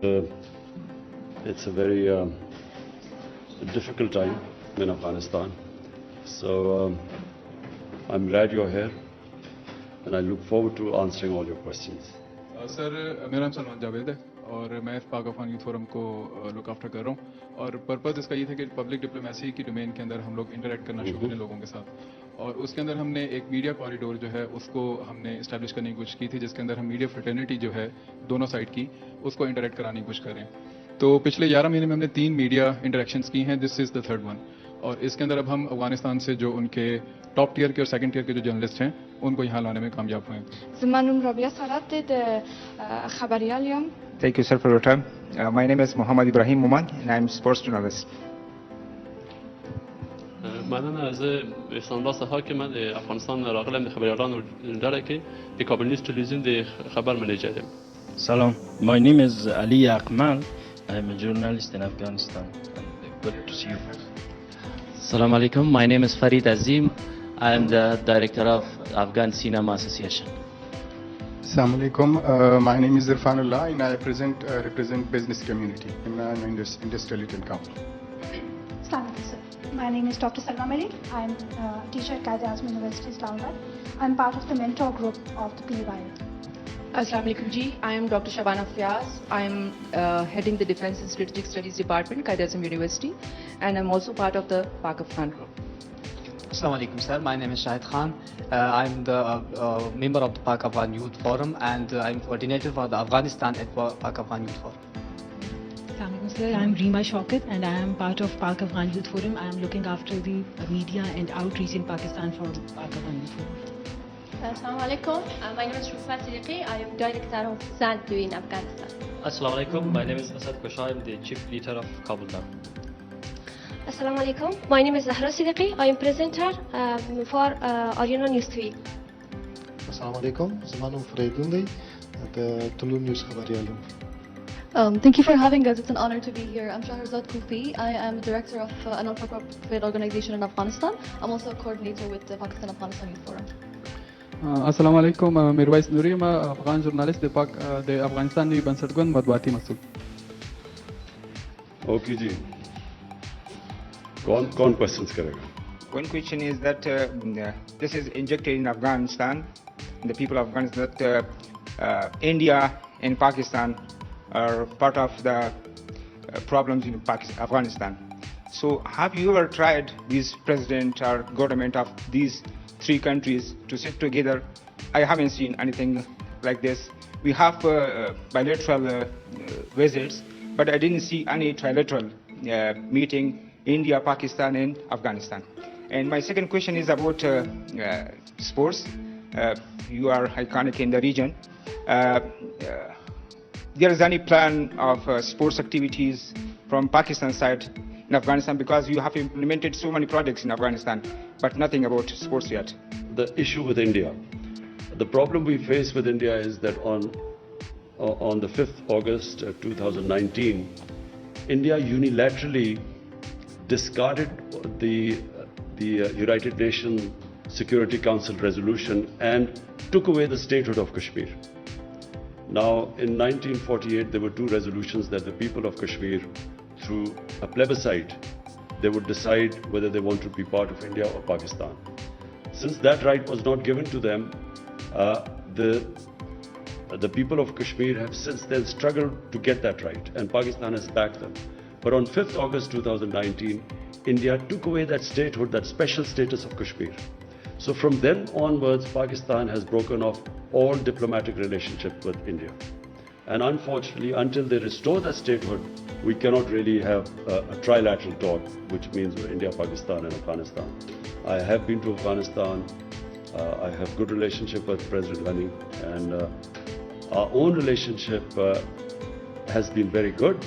It's a very difficult time in Afghanistan. So I'm glad you're here and I look forward to answering all your questions. Sir मेरा नाम सलमान जावेद है और मैं पाक Afghan youth forum को look after कर रहा हूँ और पर्पज़ इसका ये था कि पब्लिक डिप्लोमेसी की डोमेन के अंदर हम लोग इंटरेक्ट करना शुरू करें लोगों के साथ और उसके अंदर हमने एक मीडिया कॉरिडोर जो है उसको हमने इस्टेब्लिश करने की कोशिश की थी जिसके अंदर हम मीडिया फ्रेटर्निटी जो है दोनों साइड की उसको इंटरेक्ट कराने की कोशिश करें तो पिछले 11 महीने में हमने 3 मीडिया इंटरेक्शंस की हैं this is the third one और इसके अंदर अब हम अफगानिस्तान से जो उनके टॉप टियर के और सेकंड टियर के जो जर्नलिस्ट हैं उनको यहाँ लाने में कामयाब हुए हैं Thank you, sir, for your time. My name is Muhammad Ibrahim Muman, and I'm sports journalist. من از استانبول حاکم افغانستان راغلم خبریالان درکی به کابل نیوز تلویزیون ده خبر منیجرم. Salam, my name is Ali Akmal. I'm a journalist in Afghanistan. Good to see you. Assalamu alaikum. My name is Farid Azim. I am the director of Afghan Cinema Association. Assalamu alaikum. My name is Irfanullah and I represent business community in an industrial company. Assalamu alaikum, sir. My name is Dr. Salma Malik. I am a teacher at Qaid Azam University, Islamabad. I am part of the mentor group of the PY. Assalamu alaikum ji. I am Dr. Shabana Fiaz. I am heading the Defense and Strategic Studies Department, Qaid Azam University, and I'm also part of the Pak Afghan group. Assalamu alaikum, sir. My name is Shahid Khan. I'm the member of the Pak Afghan Youth Forum and I'm coordinator for the Afghanistan at Pak Afghan Youth Forum. Assalamu alaikum, sir. I'm Reema Shaukat and I am part of Pak Afghan Youth Forum. I am looking after the media and outreach in Pakistan for Pak Afghan Youth Forum. Assalamu alaikum. My name is Shufat Siddiqui. I am director of SANTU in Afghanistan. Assalamu alaikum. My name is Asad Kosha. I am the chief leader of Kabul now. Assalamu alaikum. My name is Zahra Siddiqui. I am presenter for Ariana News TV. Assalamu alaikum. Zamanum Freidundi at Tulum News Khabariyalu. Thank you for having us. It's an honor to be here. I'm Shahrazad Kufi. I am the director of a non-profit organization in Afghanistan. I'm also a coordinator with the Pakistan Afghanistan Youth Forum. अस्सलाम वालेकुम मेरे vice नूरी मैं Afghan journalist दे अफगानिस्तान की बंसटगुन मतबाती मसूल okay जी कौन questions करेगा One question is that this is injected in Afghanistan, the people of Afghanistan, that India and Pakistan are part of the problems in Afghanistan. So have you ever tried this president or government of these three countries to sit together? I haven't seen anything like this. We have bilateral visits, but I didn't see any trilateral meeting India, Pakistan and Afghanistan. And my second question is about sports. You are iconic in the region. There is any plan of sports activities from Pakistan side in Afghanistan, because you have implemented so many projects in Afghanistan, but nothing about sports yet. The issue with India, the problem we face with India is that on the 5th August 2019, India unilaterally discarded the United Nations Security Council resolution and took away the statehood of Kashmir. Now, in 1948, there were two resolutions that the people of Kashmir, through a plebiscite, they would decide whether they want to be part of India or Pakistan. Since that right was not given to them, the people of Kashmir have since then struggled to get that right, and Pakistan has backed them. But on 5th August 2019, India took away that statehood, that special status of Kashmir. So from then onwards, Pakistan has broken off all diplomatic relationship with India. And unfortunately, until they restore that statehood, we cannot really have a trilateral talk, which means India, Pakistan and Afghanistan. I have been to Afghanistan. I have good relationship with President Ghani, and our own relationship has been very good,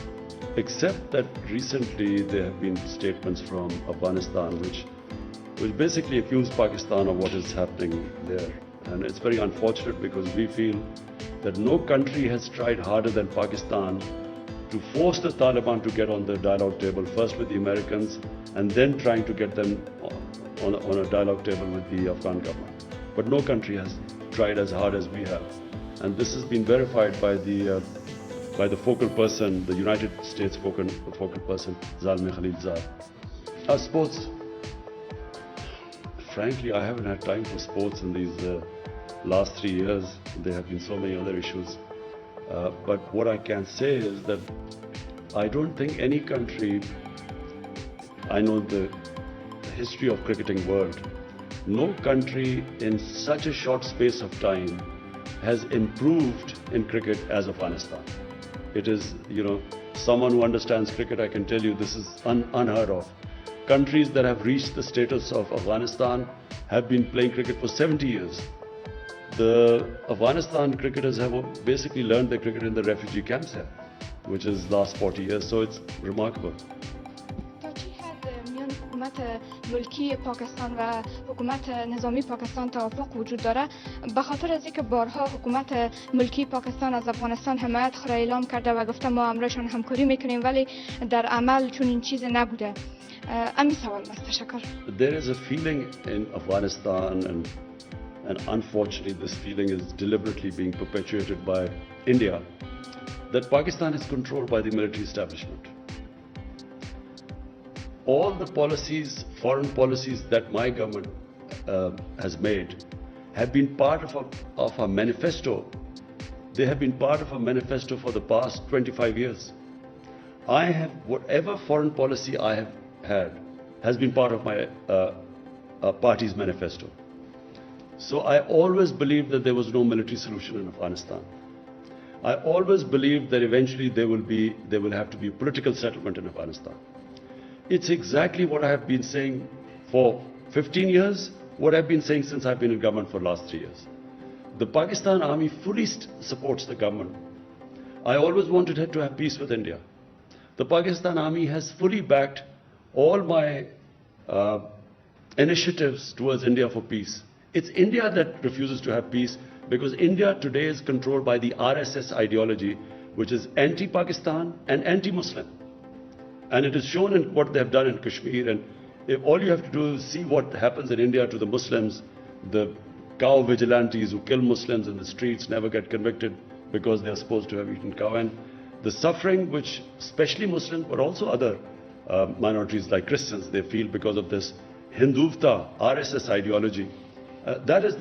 except that recently there have been statements from Afghanistan which basically accuse Pakistan of what is happening there. And it's very unfortunate, because we feel that no country has tried harder than Pakistan to force the Taliban to get on the dialogue table, first with the Americans and then trying to get them on a dialogue table with the Afghan government. But no country has tried as hard as we have. And this has been verified by the by the focal person, the United States focal person, Zalmay Khalilzad. Sports. Frankly, I haven't had time for sports in these last 3 years. There have been so many other issues. But what I can say is that I don't think any country, I know the history of cricketing world, no country in such a short space of time has improved in cricket as Afghanistan. It is, someone who understands cricket, I can tell you this is unheard of. Countries that have reached the status of Afghanistan have been playing cricket for 70 years. The Afghanistan cricketers have basically learned their cricket in the refugee camps here, which is last 40 years, so it's remarkable. حکومت ملکی پاکستان و حکومت نظامی پاکستان توافق وجود داره به خاطر از اینکه بارها حکومت ملکی پاکستان از افغانستان حمایت خود را اعلام کرده و گفته ما امرشان همکاری میکنیم ولی در عمل چون این چیز نبوده. امی سوال است. تشکر. There is a feeling in Afghanistan and unfortunately this feeling is deliberately being perpetuated by India that Pakistan is controlled by the military establishment. All the policies, foreign policies that my government has made have been part of a manifesto. They have been part of a manifesto for the past 25 years. I have, whatever foreign policy I have had, has been part of my party's manifesto. So I always believed that there was no military solution in Afghanistan. I always believed that eventually there will have to be political settlement in Afghanistan. It's exactly what I have been saying for 15 years, what I've been saying since I've been in government for the last 3 years. The Pakistan army fully supports the government. I always wanted to have peace with India. The Pakistan army has fully backed all my initiatives towards India for peace. It's India that refuses to have peace because India today is controlled by the RSS ideology, which is anti-Pakistan and anti-Muslim. And it is shown in what they have done in Kashmir. And if all you have to do is see what happens in India to the Muslims, the cow vigilantes who kill Muslims in the streets never get convicted because they are supposed to have eaten cow. And the suffering which especially Muslims but also other minorities like Christians, they feel because of this Hindutva RSS ideology. That is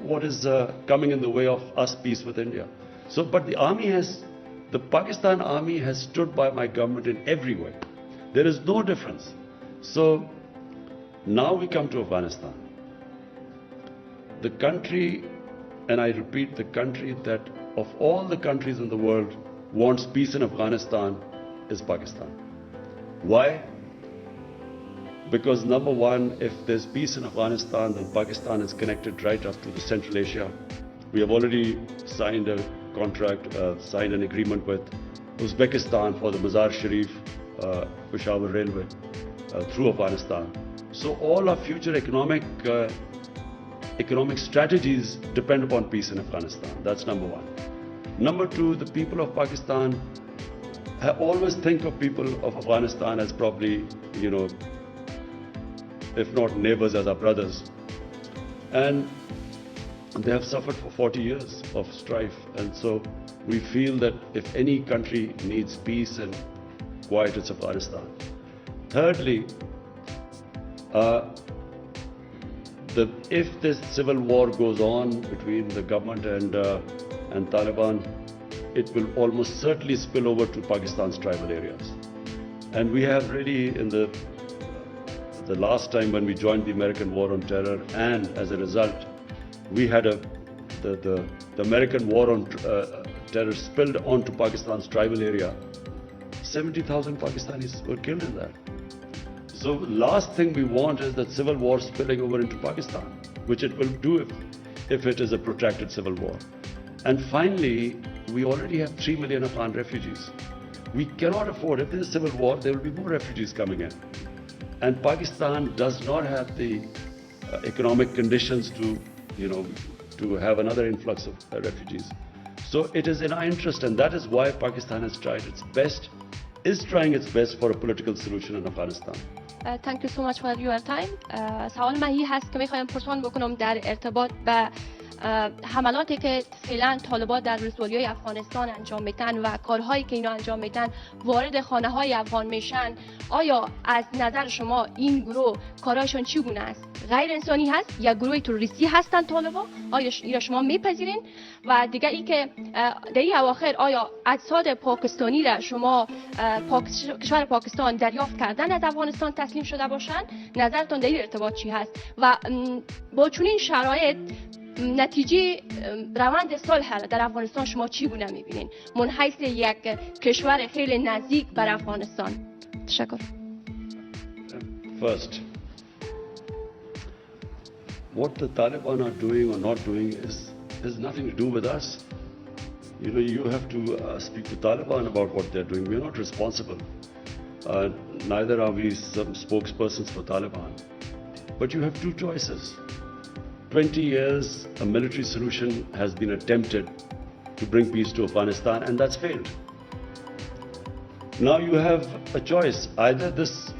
what is coming in the way of us peace with India. So, but the Pakistan army has stood by my government in every way. There is no difference. So now we come to Afghanistan. The country, and I repeat, the country that of all the countries in the world wants peace in Afghanistan is Pakistan. Why? Because number one, if there's peace in Afghanistan, then Pakistan is connected right up to the Central Asia. We have already signed a contract, signed an agreement with Uzbekistan for the Mazar Sharif Peshawar Railway through Afghanistan. So all our future economic strategies depend upon peace in Afghanistan. That's number one. Number two, the people of Pakistan always think of people of Afghanistan as probably, if not neighbors, as our brothers. And they have suffered for 40 years of strife. And so we feel that if any country needs peace and quiet, it's Afghanistan. Thirdly, if this civil war goes on between the government and Taliban, it will almost certainly spill over to Pakistan's tribal areas. And we have really, in the last time when we joined the American war on terror, and as a result, we had the American war on terror spilled onto Pakistan's tribal area. 70,000 Pakistanis were killed in that. So last thing we want is that civil war spilling over into Pakistan, which it will do if it is a protracted civil war. And finally, we already have 3 million Afghan refugees. We cannot afford, if there is civil war, there will be more refugees coming in. And Pakistan does not have the economic conditions to have another influx of refugees. So it is in our interest, and that is why Pakistan is trying its best for a political solution in Afghanistan. Thank you so much for your time. سوال من هست که میخوایم پرسان بکنم در ارتباط به حملاتی که فعلا طالبان در ولایت‌های افغانستان انجام میدن و کارهایی که اینا انجام میدن وارد خانه‌های افغان میشن، آیا از نظر شما این گروه کارهایشون چگونه است؟ غیر انسانی هست یا گروه تروریستی هستند طالبان؟ آیا شما میپذیرین؟ و دیگه ای که در این اواخر آیا اجساد پاکستانی را شما کشور پاکستان دریافت کردن از افغانستان تسلیم شده باشند؟ نظرتون در این ارتباط چی هست؟ و با چنین شرایط نتیجه روند صلح در افغانستان شما چگونه میبینین من حیث یک کشور خیلی نزدیک بر Afghanistan? تشکر. First, what the Taliban are doing or not doing has nothing to do with us. You know, you have to speak to Taliban about what they're doing. We're not responsible. Neither are we some spokespersons for Taliban. But you have two choices. 20 years, a military solution has been attempted to bring peace to Afghanistan, and that's failed. Now you have a choice. Either this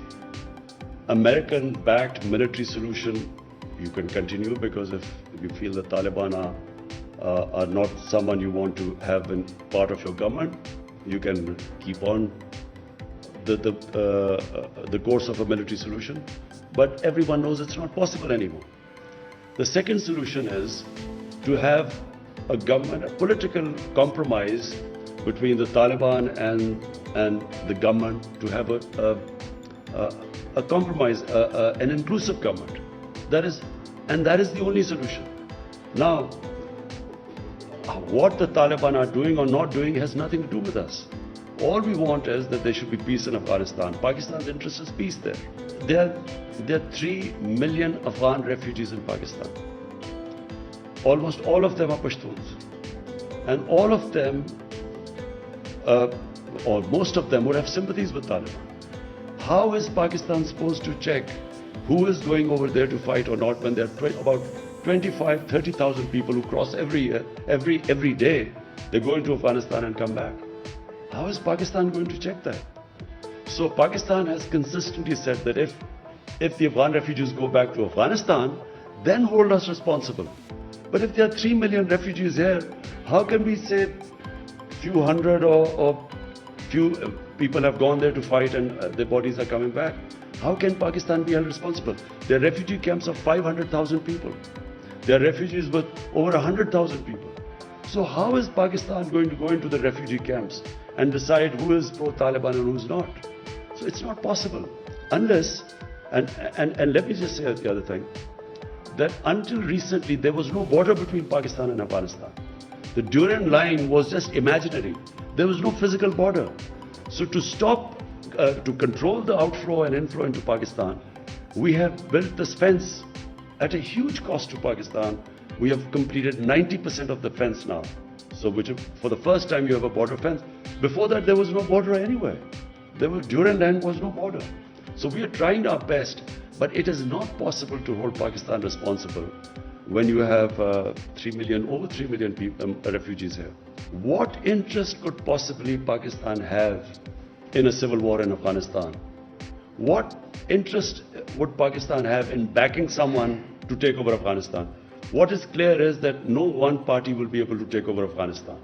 American-backed military solution, you can continue, because if you feel the Taliban are not someone you want to have in part of your government, you can keep on the course of a military solution. But everyone knows it's not possible anymore. The second solution is to have a government, a political compromise between the Taliban and the government, to have a compromise, an inclusive government. That is the only solution. Now, what the Taliban are doing or not doing has nothing to do with us. All we want is that there should be peace in Afghanistan. Pakistan's interest is peace there. There are 3 million Afghan refugees in Pakistan. Almost all of them are Pashtuns. And all of them, or most of them, would have sympathies with Taliban. How is Pakistan supposed to check who is going over there to fight or not when there are about 25,000-30,000 people who cross every year, every day? They go into Afghanistan and come back. How is Pakistan going to check that? So Pakistan has consistently said that if the Afghan refugees go back to Afghanistan, then hold us responsible. But if there are 3 million refugees here, how can we say few hundred or few people have gone there to fight and their bodies are coming back? How can Pakistan be held responsible? There are refugee camps of 500,000 people. There are refugees with over 100,000 people. So how is Pakistan going to go into the refugee camps and decide who is pro-Taliban and who is not? So it's not possible. Unless, and let me just say the other thing, that until recently there was no border between Pakistan and Afghanistan. The Durand line was just imaginary. There was no physical border. So to stop, to control the outflow and inflow into Pakistan, we have built this fence at a huge cost to Pakistan. We have completed 90% of the fence now. So for the first time you have a border fence. Before that there was no border anywhere. Durand line was no border. So we are trying our best, but it is not possible to hold Pakistan responsible when you have over 3 million people, refugees here. What interest could possibly Pakistan have in a civil war in Afghanistan? What interest would Pakistan have in backing someone to take over Afghanistan? What is clear is that no one party will be able to take over Afghanistan.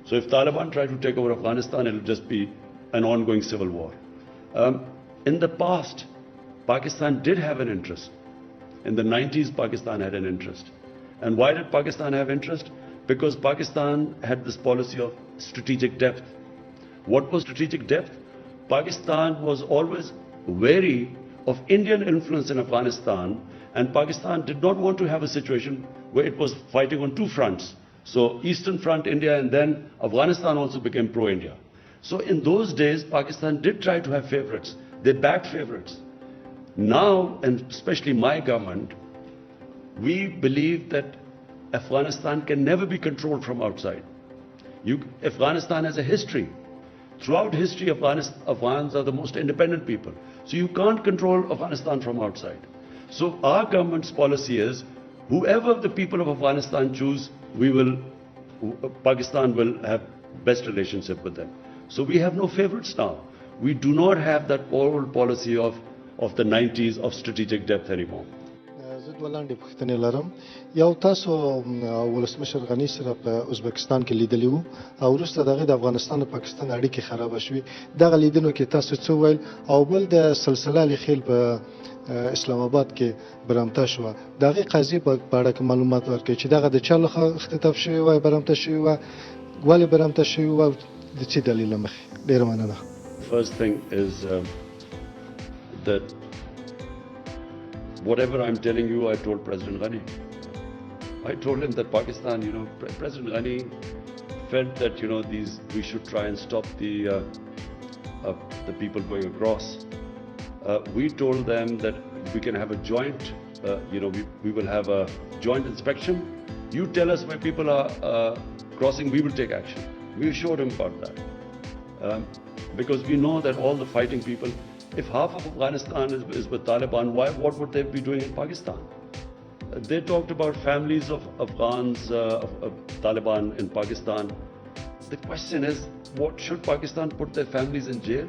So if Taliban try to take over Afghanistan, it will just be an ongoing civil war. In the past, Pakistan did have an interest. In the 90s, Pakistan had an interest. And why did Pakistan have interest? Because Pakistan had this policy of strategic depth. What was strategic depth? Pakistan was always wary of Indian influence in Afghanistan, and Pakistan did not want to have a situation where it was fighting on two fronts. So Eastern Front, India, and then Afghanistan also became pro-India. So in those days, Pakistan did try to have favorites. They backed favorites. Now, and especially my government, we believe that Afghanistan can never be controlled from outside. Afghanistan has a history. Throughout history, Afghans are the most independent people. So you can't control Afghanistan from outside. So our government's policy is, whoever the people of Afghanistan choose, Pakistan will have best relationship with them. So we have no favorites now. We do not have that old policy of the 90s of strategic depth anymore. زه دوه لاندې پوښتنې لرم. You تاسو ولسمشر غني سره په Uzbekistan کې لیدلی وو او وروسته د هغې د افغانستان او پاکستان اړیکې خرابه شوې. دغه لیدنو کې تاسو څه وویل؟ او بل د سلسله الخیل په اسلام آباد کې برمته شوه، د هغې قضیې په اړه کې معلومات ورکړئ چې دغه د چا لخوا اختطاف شوې وه، برمته شوې وه، ولې برمته شوې وه او د څه دلیل له مخې؟ ډېره مننه. First thing is that whatever I'm telling you, I told President Ghani. I told him that Pakistan, President Ghani felt that, we should try and stop the people going across. We told them that we can have a joint, we will have a joint inspection. You tell us where people are crossing, we will take action. We assured him about that. Because we know that all the fighting people, if half of Afghanistan is with Taliban, what would they be doing in Pakistan? They talked about families of Afghans, of Taliban in Pakistan. The question is, what should Pakistan put their families in jail?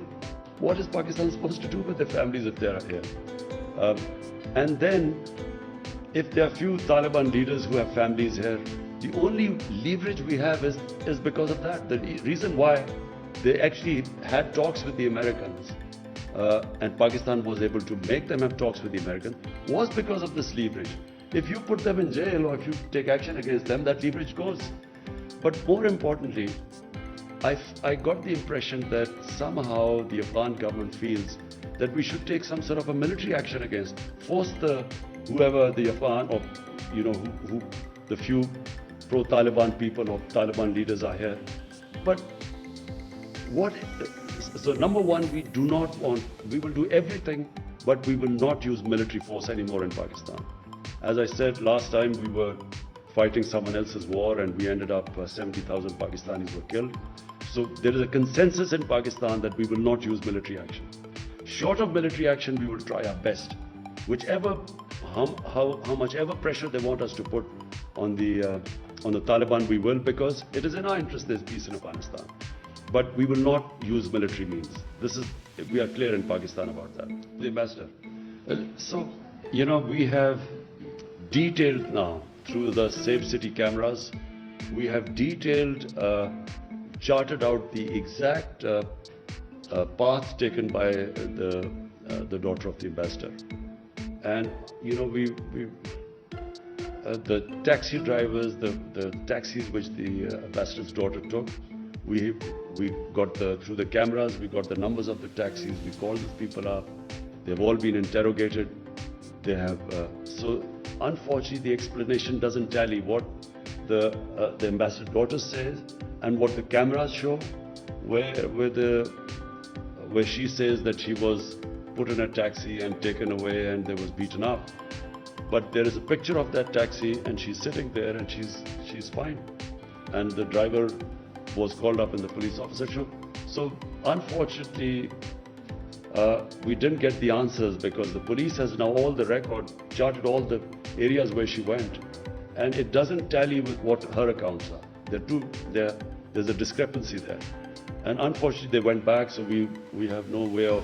What is Pakistan supposed to do with their families if they are here? And then, if there are few Taliban leaders who have families here, the only leverage we have is because of that. The reason why they actually had talks with the Americans and Pakistan was able to make them have talks with the Americans was because of this leverage. If you put them in jail or if you take action against them, that leverage goes. But more importantly, I got the impression that somehow the Afghan government feels that we should take some sort of a military action against, force whoever the Afghan or who the few pro-Taliban people or Taliban leaders are here. But so number one, we will do everything, but we will not use military force anymore in Pakistan. As I said last time, we were fighting someone else's war and we ended up 70,000 Pakistanis were killed. So there is a consensus in Pakistan that we will not use military action. Short of military action, we will try our best. How much ever pressure they want us to put on the Taliban, we will, because it is in our interest there's peace in Afghanistan. But we will not use military means. We are clear in Pakistan about that. The ambassador. So, we have detailed now through the Safe City cameras, we have detailed, charted out the exact path taken by the daughter of the ambassador. And, the taxi drivers, the taxis which the ambassador's daughter took, we got through the cameras, we got the numbers of the taxis, we called these people up, they've all been interrogated. They have, so unfortunately the explanation doesn't tally what the ambassador's daughter says and what the cameras show, where she says that she was put in a taxi and taken away and they was beaten up. But there is a picture of that taxi and she's sitting there and she's fine. And the driver was called up in the police officer show. So unfortunately, we didn't get the answers because the police has now all the record, charted all the areas where she went, and it doesn't tally with what her accounts are. There's a discrepancy there. And unfortunately, they went back, so we have no way of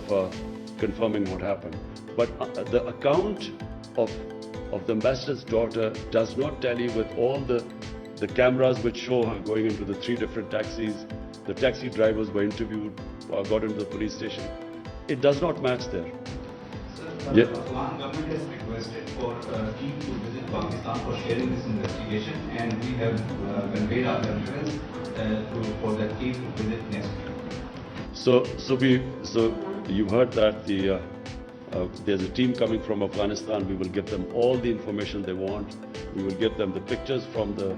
confirming what happened. But the account of the ambassador's daughter does not tally with all the cameras which show her going into the 3 different taxis. The taxi drivers were interviewed or got into the police station. It does not match there. The Afghan government has requested for a team to visit Pakistan for sharing this investigation, and we have conveyed our reference for that team to visit next week. So you've heard that there's a team coming from Afghanistan. We will give them all the information they want. We will give them the pictures from the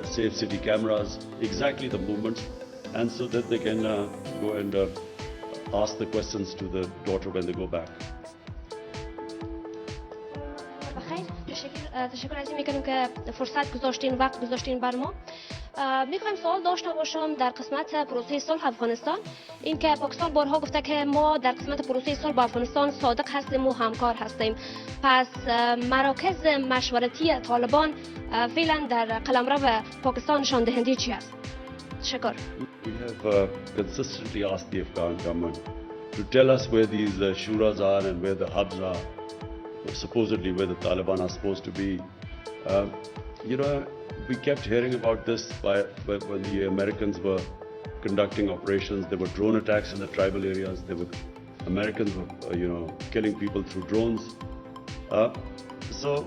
Safe City cameras, exactly the movements, and so that they can go and ask the questions to the daughter when they go back. تشکر is an میکنم که فرصت گذاشتین، وقت گذاشتین بر ما. میخوایم سوال داشته باشم در قسمت پروسه صلح Afghanistan. N که پاکستان بارها گفته که ما در قسمت پروسه صلح با افغانستان صادق هستیم و همکار هستیم. پس مراکز مشورتی طالبان فعلا در قلمرو پاکستان نشان دهنده چی است؟ تشکر. We have consistently asked the Afghan government to tell us where these shuras are and where the hubs are. supposedly where the Taliban are supposed to be. You know, we kept hearing about this when the Americans were conducting operations. There were drone attacks in the tribal areas. Americans were, killing people through drones. So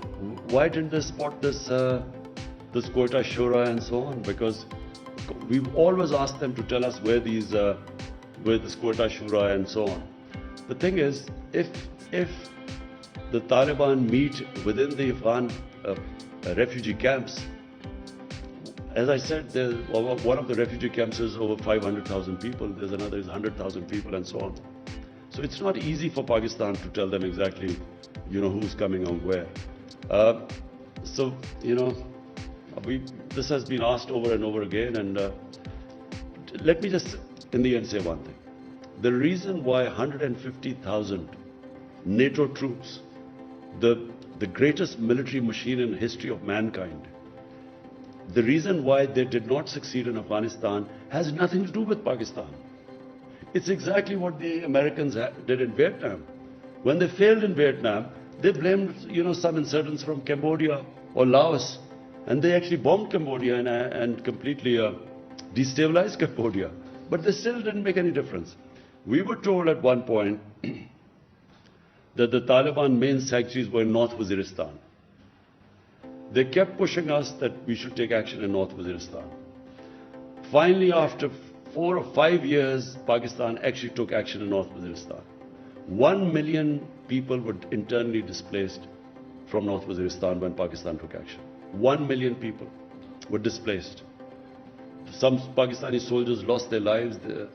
why didn't they spot this Quetta Shura and so on? Because we've always asked them to tell us where this Quetta Shura and so on. The thing is, if the Taliban meet within the Afghan refugee camps, as I said, one of the refugee camps is over 500,000 people. There's another is 100,000 people and so on. So it's not easy for Pakistan to tell them exactly, who's coming on where. This has been asked over and over again, and let me just, in the end, say one thing. The reason why 150,000 NATO troops, the greatest military machine in the history of mankind, the reason why they did not succeed in Afghanistan has nothing to do with Pakistan. It's exactly what the Americans did in Vietnam. When they failed in Vietnam, they blamed, some insurgents from Cambodia or Laos, and they actually bombed Cambodia and completely destabilized Cambodia. But they still didn't make any difference. We were told at one point that the Taliban main sanctuaries were in North Waziristan. They kept pushing us that we should take action in North Waziristan. Finally, after 4 or 5 years, Pakistan actually took action in North Waziristan. 1 million people were internally displaced from North Waziristan when Pakistan took action. 1 million people were displaced. Some Pakistani soldiers lost their lives. The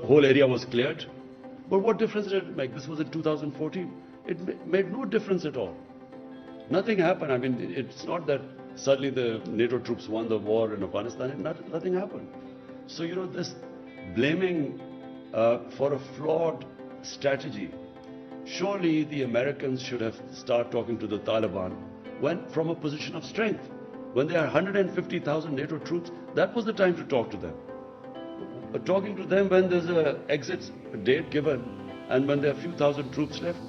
whole area was cleared. But what difference did it make? This was in 2014. It made no difference at all. Nothing happened. I mean, it's not that suddenly the NATO troops won the war in Afghanistan. Nothing happened. So, this blaming for a flawed strategy. Surely the Americans should have started talking to the Taliban from a position of strength. When there are 150,000 NATO troops, that was the time to talk to them. Talking to them when there's an exit date given and when there are a few thousand troops left,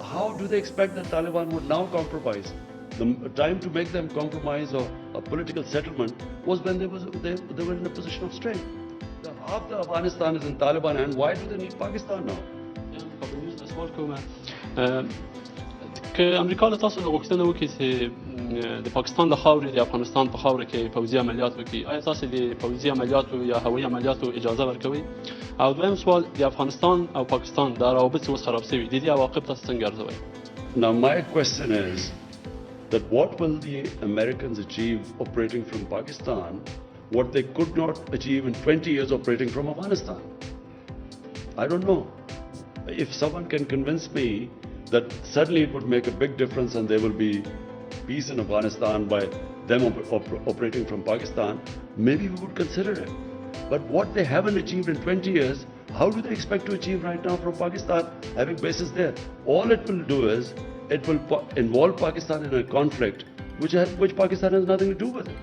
how do they expect the Taliban would now compromise? The time to make them compromise or a political settlement was when they were in a position of strength. Half the Afghanistan is in Taliban hand. Why do they need Pakistan now? که امریکا له تاسو غوښتنه وکړي چې د پاکستان د خاورې د افغانستان په خاوره کې پوځي عملیات وکړي، آیا تاسو د پوځي عملیاتو یا هوایي عملیاتو اجازه ورکوي؟ او دویم سوال، د افغانستان او پاکستان د روابط چې اوس خراب شوي، د دې عواقب تاسو څنګه ارزوئ؟ Now my question is that what will the Americans achieve operating from Pakistan what they could not achieve in 20 years operating from Afghanistan? I don't know. If someone can convince me that suddenly it would make a big difference and there will be peace in Afghanistan by them operating from Pakistan, maybe we would consider it. But what they haven't achieved in 20 years, how do they expect to achieve right now from Pakistan, having bases there? All it will do is, it will involve Pakistan in a conflict which Pakistan has nothing to do with it.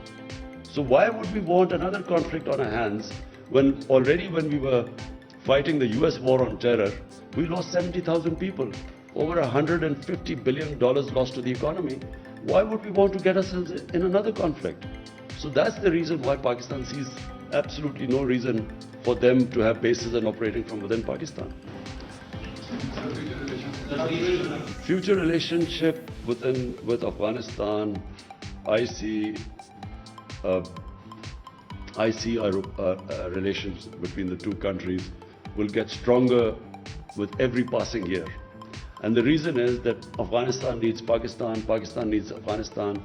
So why would we want another conflict on our hands when already when we were fighting the US war on terror, we lost 70,000 people, over $150 billion lost to the economy. Why would we want to get ourselves in another conflict? So that's the reason why Pakistan sees absolutely no reason for them to have bases and operating from within Pakistan. Future relationship with Afghanistan, I see relations between the two countries will get stronger with every passing year. And the reason is that Afghanistan needs Pakistan, Pakistan needs Afghanistan.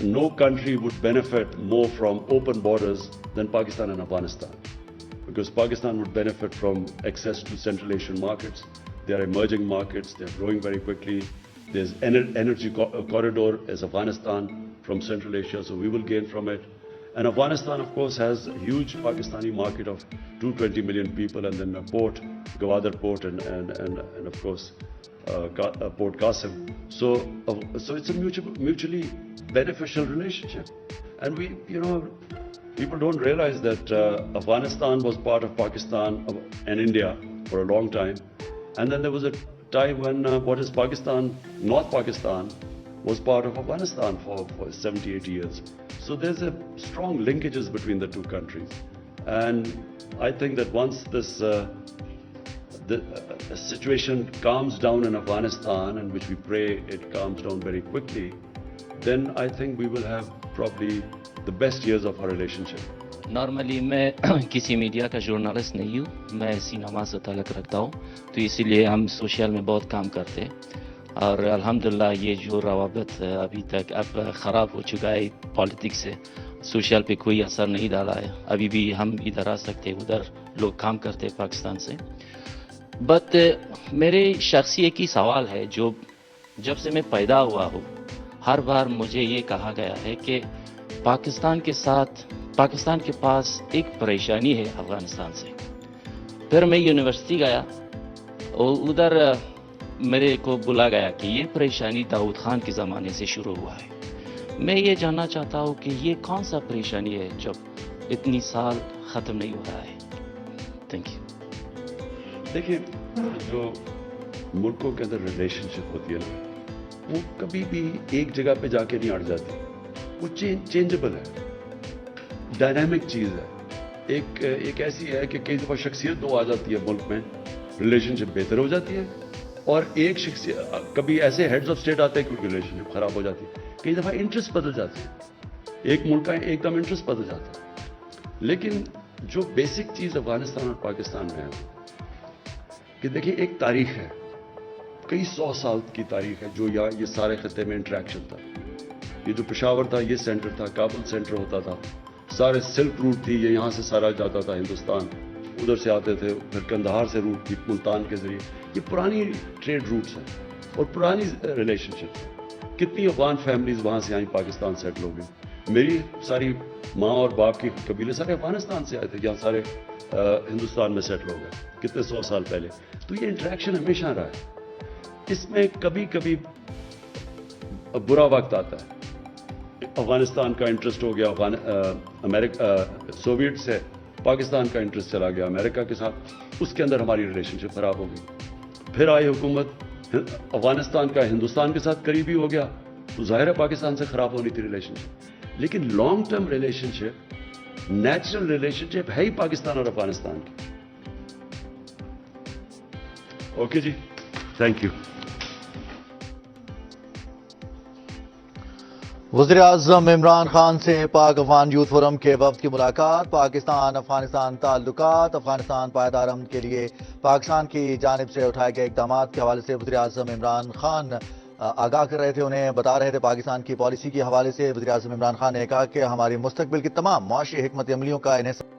No country would benefit more from open borders than Pakistan and Afghanistan, because Pakistan would benefit from access to Central Asian markets. They are emerging markets, they are growing very quickly. There's energy corridor as Afghanistan from Central Asia, so we will gain from it. And Afghanistan, of course, has a huge Pakistani market of 220 million people, and then a port, Gwadar port, and of course, Port Qasim. So it's a mutually beneficial relationship. And people don't realize that Afghanistan was part of Pakistan and India for a long time. And then there was a time when what is Pakistan, North Pakistan, was part of Afghanistan for 70, 80 years. So there's a strong linkages between the two countries. And I think that once this the situation calms down in Afghanistan, and which we pray it calms down very quickly, then I think we will have probably the best years of our relationship. Normally میں کسی media کا جورنالسٹ نہیں ہوں, میں cinema سے تعلق رکھتا ہوں, تو اسی لیے ہم سوشل میں بہت کام کرتے ہیں, اور الحمدللہ یہ جو روابط ابھی تک اب خراب ہو چکا ہے پالیٹکس سے, سوشل پہ کوئی اثر نہیں ڈالا ہے. ابھی بھی ہم ادھر آ سکتے, ادھر لوگ کام کرتے پاکستان سے. بٹ میرے شخصی ایک ہی سوال ہے, جو جب سے میں پیدا ہوا ہوں ہر بار مجھے یہ کہا گیا ہے کہ پاکستان کے پاس ایک پریشانی ہے افغانستان سے. پھر میں یونیورسٹی گیا اور ادھر میرے کو بولا گیا کہ یہ پریشانی داؤد خان کے زمانے سے شروع ہوا ہے. میں یہ جاننا چاہتا ہوں کہ یہ کون سا پریشانی ہے جب اتنی سال ختم نہیں ہو رہا ہے. Thank you. دیکھیں, جو ملکوں کے اندر ریلیشن شپ ہوتی ہے نا, وہ کبھی بھی ایک جگہ پہ جا کے نہیں اڑ جاتی. وہ چینجبل ہے, ڈائنامک چیز ہے. ایک ایسی ہے کہ کئی دفعہ شخصیت دو آ جاتی ہے ملک میں, ریلیشن شپ بہتر ہو جاتی ہے, اور ایک شخصیت کبھی ایسے ہیڈز آف اسٹیٹ آتے ہیں کہ ریلیشن شپ خراب ہو جاتی ہے. کئی دفعہ انٹرسٹ بدل جاتے ہیں, ایک ملک کا ایک دم انٹرسٹ بدل جاتا ہے. لیکن جو بیسک چیز افغانستان اور پاکستان میں ہے کہ دیکھیں, ایک تاریخ ہے, کئی 100 سال کی تاریخ ہے, جو یہ سارے خطے میں انٹریکشن تھا. یہ جو پشاور تھا یہ سینٹر تھا, کابل سینٹر ہوتا تھا, سارے سلک روٹ تھی, یہ یہاں سے سارا جاتا تھا ہندوستان, ادھر سے آتے تھے, پھر کندہار سے روٹ تھی ملتان کے ذریعے. یہ پرانی ٹریڈ روٹس ہیں اور پرانی ریلیشن شپ. کتنی افغان فیملیز وہاں سے آئیں, پاکستان سیٹل ہو گئی. میری ساری ماں اور باپ کے قبیلے سارے افغانستان سے آئے تھے, یہاں سارے ہندوستان میں سیٹل ہو گئے کتنے 100 سال پہلے. تو یہ انٹریکشن ہمیشہ رہا ہے. اس میں کبھی کبھی برا وقت آتا ہے. افغانستان کا انٹرسٹ ہو گیا سوویٹ سے, پاکستان کا انٹرسٹ چلا گیا امریکہ کے ساتھ, اس کے اندر ہماری ریلیشن شپ خراب ہو گئی. پھر آئی حکومت, افغانستان کا ہندوستان کے ساتھ قریبی ہو گیا, تو ظاہر ہے پاکستان سے خراب ہونی تھی ریلیشن شپ. لیکن long term relationship, natural relationship ہے ہی پاکستان اور افغانستان کی. Okay ji, thank you. وزیر اعظم عمران خان سے پاک افغان یوتھ فورم کے وفد کی ملاقات. پاکستان افغانستان تعلقات, افغانستان پائیدار امن کے لیے پاکستان کی جانب سے اٹھائے گئے اقدامات کے حوالے سے وزیر اعظم عمران خان آگاہ کر رہے تھے, انہیں بتا رہے تھے پاکستان کی پالیسی کے حوالے سے. وزیر اعظم عمران خان نے کہا کہ ہماری مستقبل کی تمام معاشی حکمت عملیوں کا انحصار